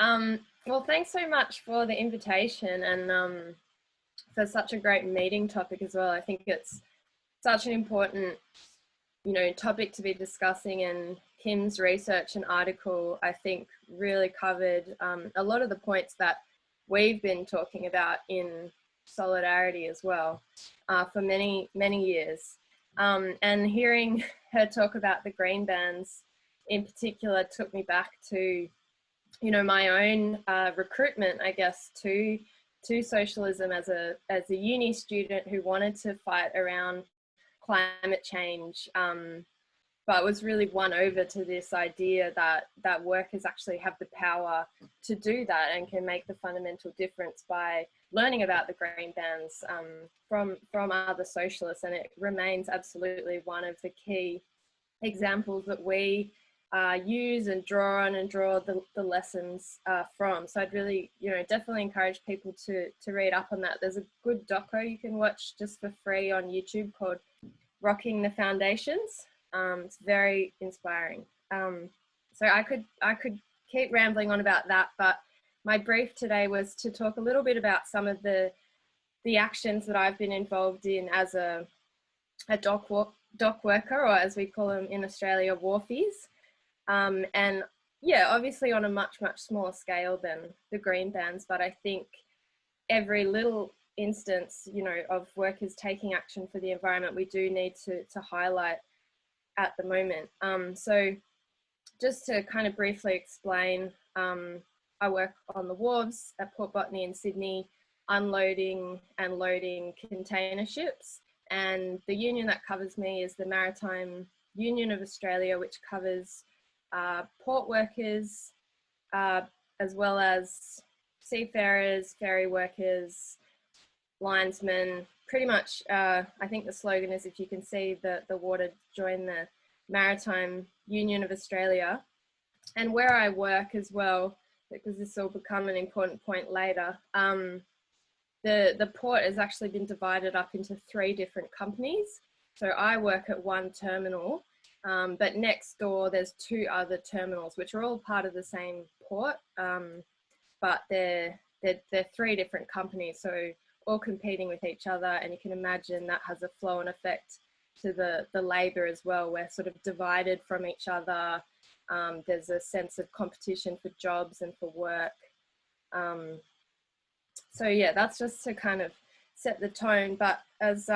Well, thanks so much for the invitation and for such a great meeting topic as well. I think it's such an important, topic to be discussing, and Kim's research and article, I think, really covered a lot of the points that we've been talking about in solidarity as well for many, many years. And hearing her talk about the green bands in particular took me back to my own recruitment, I guess, to socialism as a uni student who wanted to fight around climate change, but was really won over to this idea that workers actually have the power to do that and can make the fundamental difference by learning about the green bands from other socialists. And it remains absolutely one of the key examples that we use and draw on and draw the lessons from. So I'd really, definitely encourage people to read up on that. There's a good doco you can watch just for free on YouTube called Rocking the Foundations. It's very inspiring. So I could keep rambling on about that, but my brief today was to talk a little bit about some of the actions that I've been involved in as a dock worker, or as we call them in Australia, wharfies. And yeah, obviously on a much smaller scale than the green bands, but I think every little instance, of workers taking action for the environment, we do need to highlight at the moment. So just to kind of briefly explain, I work on the wharves at Port Botany in Sydney, unloading and loading container ships. And the union that covers me is the Maritime Union of Australia, which covers port workers, as well as seafarers, ferry workers, linesmen. Pretty much, I think the slogan is, if you can see the water, join the Maritime Union of Australia. And where I work as well, because this will become an important point later, the port has actually been divided up into 3 different companies. So I work at one terminal, but next door there's 2 other terminals, which are all part of the same port, but they're 3 different companies, so all competing with each other. And you can imagine that has a flow-on effect to the labour as well. We're sort of divided from each other. There's a sense of competition for jobs and for work. So yeah, that's just to kind of set the tone. But as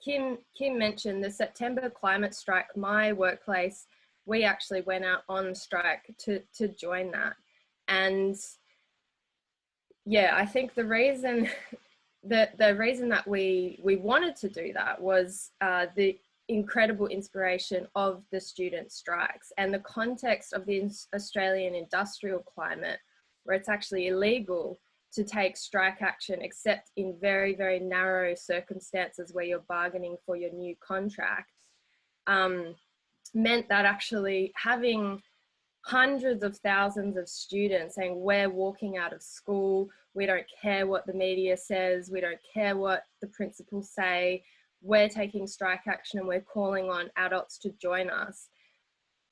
Kim mentioned, the September climate strike, my workplace, we actually went out on strike to join that. And yeah, I think the reason that we wanted to do that was the incredible inspiration of the student strikes and the context of the Australian industrial climate, where it's actually illegal to take strike action except in very, very narrow circumstances where you're bargaining for your new contract, meant that actually having hundreds of thousands of students saying, we're walking out of school, we don't care what the media says, we don't care what the principals say, we're taking strike action and we're calling on adults to join us,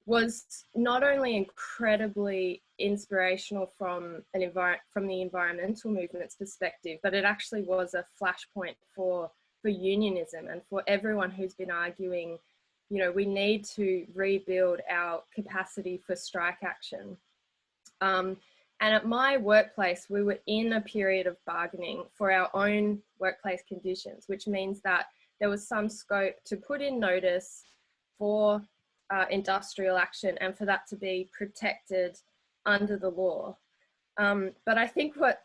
was not only incredibly inspirational from the environmental movement's perspective, but it actually was a flashpoint for unionism and for everyone who's been arguing, we need to rebuild our capacity for strike action. And at my workplace, we were in a period of bargaining for our own workplace conditions, which means that there was some scope to put in notice for industrial action and for that to be protected under the law. But I think what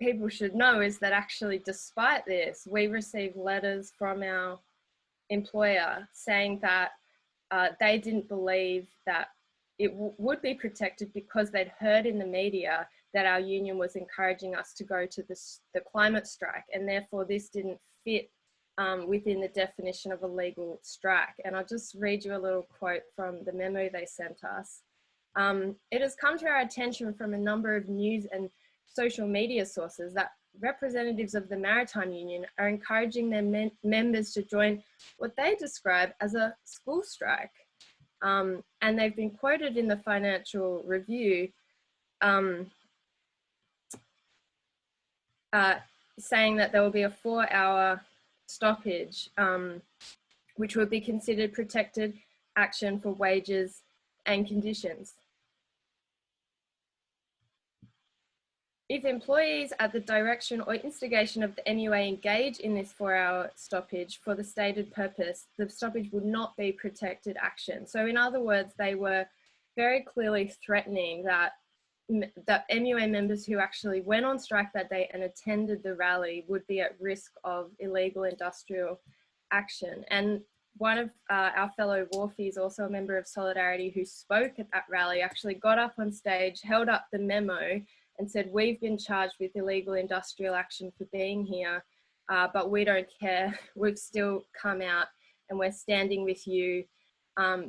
people should know is that actually, despite this, we received letters from our employer saying that they didn't believe that it would be protected because they'd heard in the media that our union was encouraging us to go to the climate strike, and therefore this didn't fit within the definition of a legal strike. And I'll just read you a little quote from the memo they sent us. It has come to our attention from a number of news and social media sources that representatives of the Maritime Union are encouraging their members to join what they describe as a school strike. And they've been quoted in the Financial Review saying that there will be a 4-hour stoppage, which would be considered protected action for wages and conditions. If employees at the direction or instigation of the MUA engage in this 4-hour stoppage for the stated purpose, the stoppage would not be protected action. So in other words, they were very clearly threatening that MUA members who actually went on strike that day and attended the rally would be at risk of illegal industrial action. And one of our fellow wharfies, also a member of Solidarity, who spoke at that rally, actually got up on stage, held up the memo and said, "We've been charged with illegal industrial action for being here, but we don't care. We've still come out and we're standing with you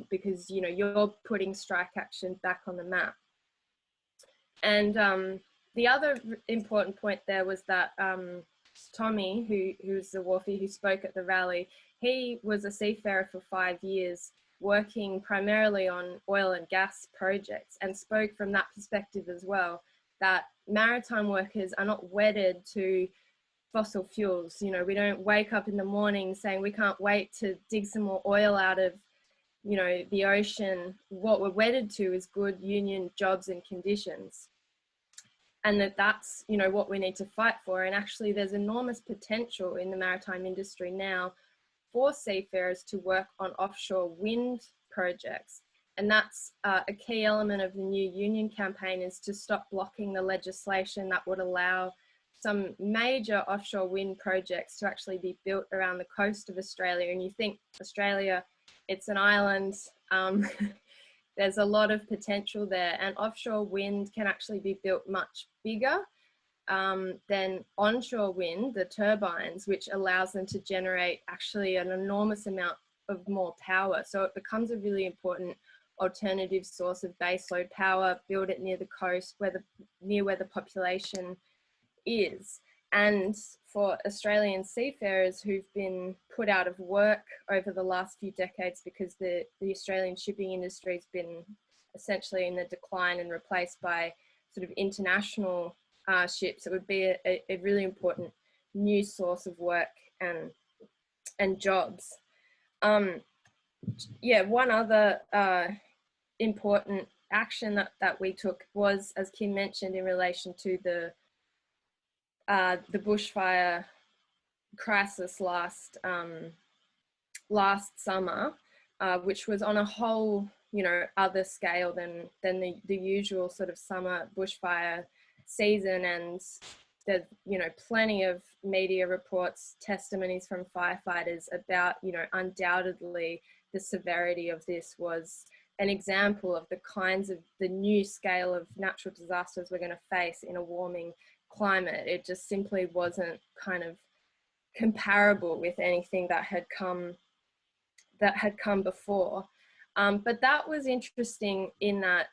because, you know, you're putting strike action back on the map." And the other important point there was that Tommy, who's the wharfie who spoke at the rally, he was a seafarer for 5 years, working primarily on oil and gas projects, and spoke from that perspective as well, that maritime workers are not wedded to fossil fuels. You know, we don't wake up in the morning saying we can't wait to dig some more oil out of, you know, the ocean. What we're wedded to is good union jobs and conditions. And that's, you know, what we need to fight for. And actually there's enormous potential in the maritime industry now for seafarers to work on offshore wind projects. And that's a key element of the new union campaign, is to stop blocking the legislation that would allow some major offshore wind projects to actually be built around the coast of Australia. And you think Australia, it's an island, there's a lot of potential there, and offshore wind can actually be built much bigger than onshore wind, the turbines, which allows them to generate actually an enormous amount of more power. So it becomes a really important alternative source of baseload power. Build it near the coast, near where the population is. And for Australian seafarers who've been put out of work over the last few decades because the Australian shipping industry has been essentially in the decline and replaced by sort of international ships, it would be a really important new source of work and jobs. Yeah, one other important action that we took was, as Kim mentioned, in relation to the bushfire crisis last summer, which was on a whole, you know, other scale than the usual sort of summer bushfire season. And there's, you know, plenty of media reports, testimonies from firefighters about, you know, undoubtedly the severity of this was an example of the kinds of the new scale of natural disasters we're going to face in a warming climate. It just simply wasn't kind of comparable with anything that had come before. But that was interesting in that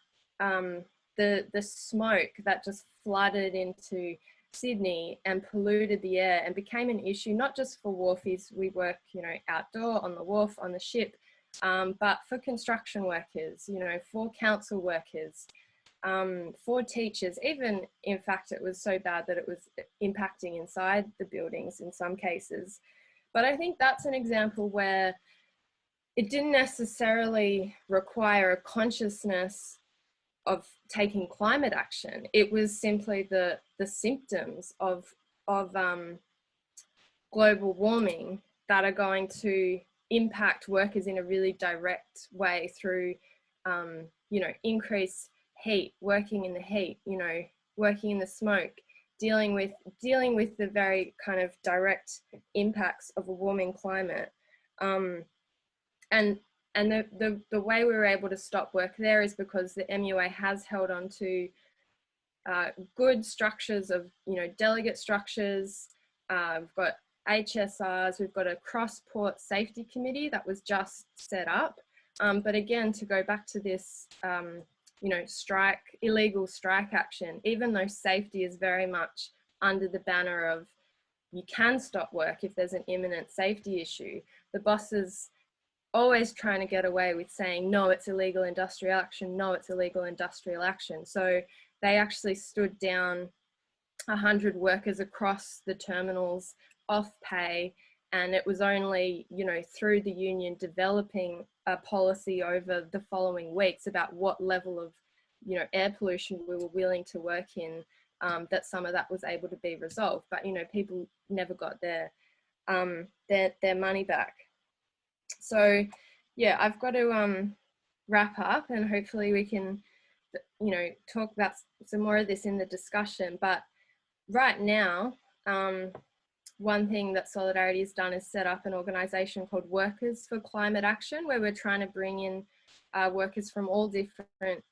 the smoke that just flooded into Sydney and polluted the air and became an issue, not just for wharfies. We work, you know, outdoor on the wharf, on the ship, but for construction workers, you know, for council workers, for teachers. Even, in fact, it was so bad that it was impacting inside the buildings in some cases. But I think that's an example where it didn't necessarily require a consciousness of taking climate action. It was simply the symptoms of global warming that are going to impact workers in a really direct way through, you know, increased heat, working in the heat, you know, working in the smoke, dealing with the very kind of direct impacts of a warming climate. And the way we were able to stop work there is because the MUA has held on to good structures of, you know, delegate structures. We've got HSRs, we've got a cross-port safety committee that was just set up. But again, to go back to this, you know, illegal strike action, even though safety is very much under the banner of you can stop work if there's an imminent safety issue, the bosses always trying to get away with saying, no, it's illegal industrial action, no, it's illegal industrial action. So they actually stood down 100 workers across the terminals off pay, and it was only, you know, through the union developing a policy over the following weeks about what level of, you know, air pollution we were willing to work in, that some of that was able to be resolved. But, you know, people never got their money back. So yeah, I've got to wrap up, and hopefully we can, you know, talk about some more of this in the discussion. But right now, one thing that Solidarity has done is set up an organisation called Workers for Climate Action, where we're trying to bring in workers from all different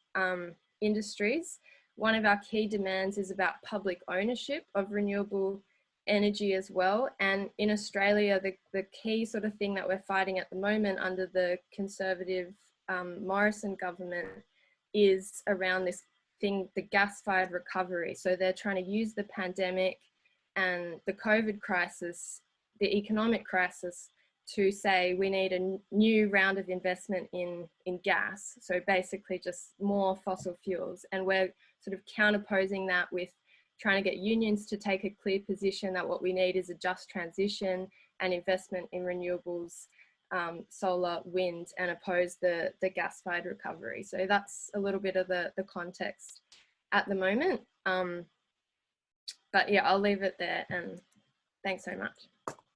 industries. One of our key demands is about public ownership of renewable energy as well. And in Australia, the key sort of thing that we're fighting at the moment under the Conservative Morrison government is around this thing, the gas-fired recovery. So they're trying to use the pandemic and the COVID crisis, the economic crisis, to say we need a new round of investment in gas. So basically just more fossil fuels. And we're sort of counterposing that with trying to get unions to take a clear position that what we need is a just transition and investment in renewables, solar, wind, and oppose the gas-fired recovery. So that's a little bit of the context at the moment. But yeah, I'll leave it there, and thanks so much.